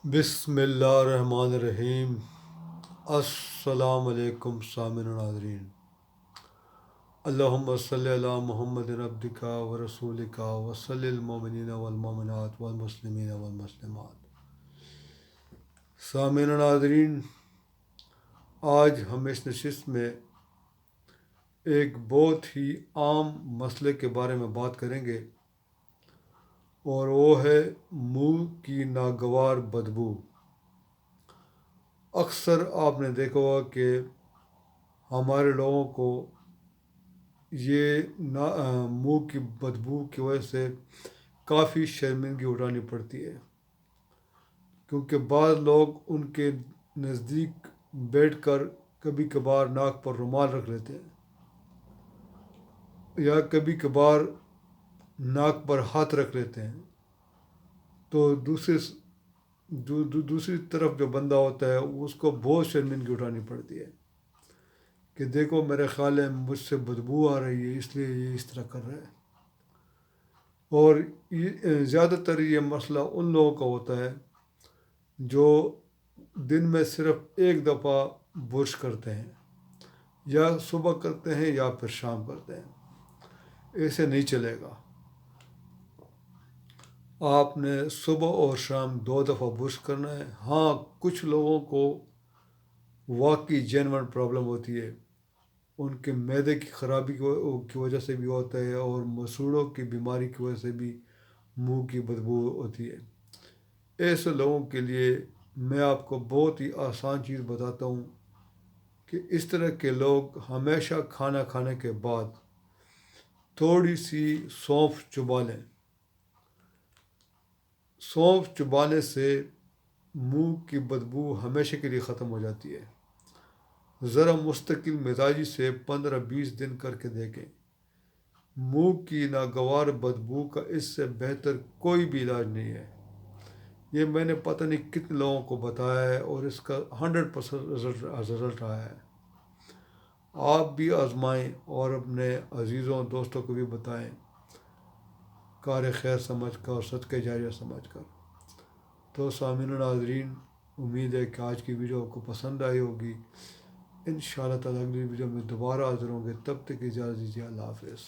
بسم اللہ الرحمن الرحیم۔ السلام علیکم سامعین و ناظرین۔ اللہم صلی علی محمد عبدک و رسولک و صلی المؤمنین والمؤمنات والمسلمین والمسلمات۔ سامعین و ناظرین، آج ہم اس نشست میں ایک بہت ہی عام مسئلے کے بارے میں بات کریں گے، اور وہ ہے منہ کی ناگوار بدبو۔ اکثر آپ نے دیکھا ہوگا کہ ہمارے لوگوں کو یہ منہ کی بدبو کی وجہ سے کافی شرمندگی اٹھانی پڑتی ہے، کیونکہ بعض لوگ ان کے نزدیک بیٹھ کر کبھی کبھار ناک پر رومال رکھ لیتے ہیں، یا کبھی کبھار ناک پر ہاتھ رکھ لیتے ہیں، تو دوسری طرف جو بندہ ہوتا ہے اس کو بہت شرمندگی اٹھانی پڑتی ہے کہ دیکھو میرے خیال ہے مجھ سے بدبو آ رہی ہے، اس لیے یہ اس طرح کر رہا ہے۔ اور زیادہ تر یہ مسئلہ ان لوگوں کا ہوتا ہے جو دن میں صرف ایک دفعہ برش کرتے ہیں، یا صبح کرتے ہیں یا پھر شام کرتے ہیں۔ ایسے نہیں چلے گا، آپ نے صبح اور شام 2 دفعہ برش کرنا ہے۔ ہاں، کچھ لوگوں کو واقعی جینون پرابلم ہوتی ہے، ان کے معدے کی خرابی کی وجہ سے بھی ہوتا ہے، اور مسوڑوں کی بیماری کی وجہ سے بھی منہ کی بدبو ہوتی ہے۔ ایسے لوگوں کے لیے میں آپ کو بہت ہی آسان چیز بتاتا ہوں کہ اس طرح کے لوگ ہمیشہ کھانا کھانے کے بعد تھوڑی سی سونف چبا لیں۔ سونف چبانے سے منہ کی بدبو ہمیشہ کے لیے ختم ہو جاتی ہے۔ ذرا مستقل مزاجی سے 15-20 دن کر کے دیکھیں، منہ کی ناگوار بدبو کا اس سے بہتر کوئی بھی علاج نہیں ہے۔ یہ میں نے پتہ نہیں کتنے لوگوں کو بتایا ہے، اور اس کا 100% رزلٹ آیا ہے۔ آپ بھی آزمائیں اور اپنے عزیزوں دوستوں کو بھی بتائیں، کار خیر سمجھ کر اور صدقہ جاریہ سمجھ کر۔ تو سامعین و ناظرین، امید ہے کہ آج کی ویڈیو آپ کو پسند آئی ہوگی۔ انشاءاللہ تعالیٰ اگلی ویڈیو میں دوبارہ حاضر ہوں گے، تب تک اجازت دیجیے۔ اللہ حافظ۔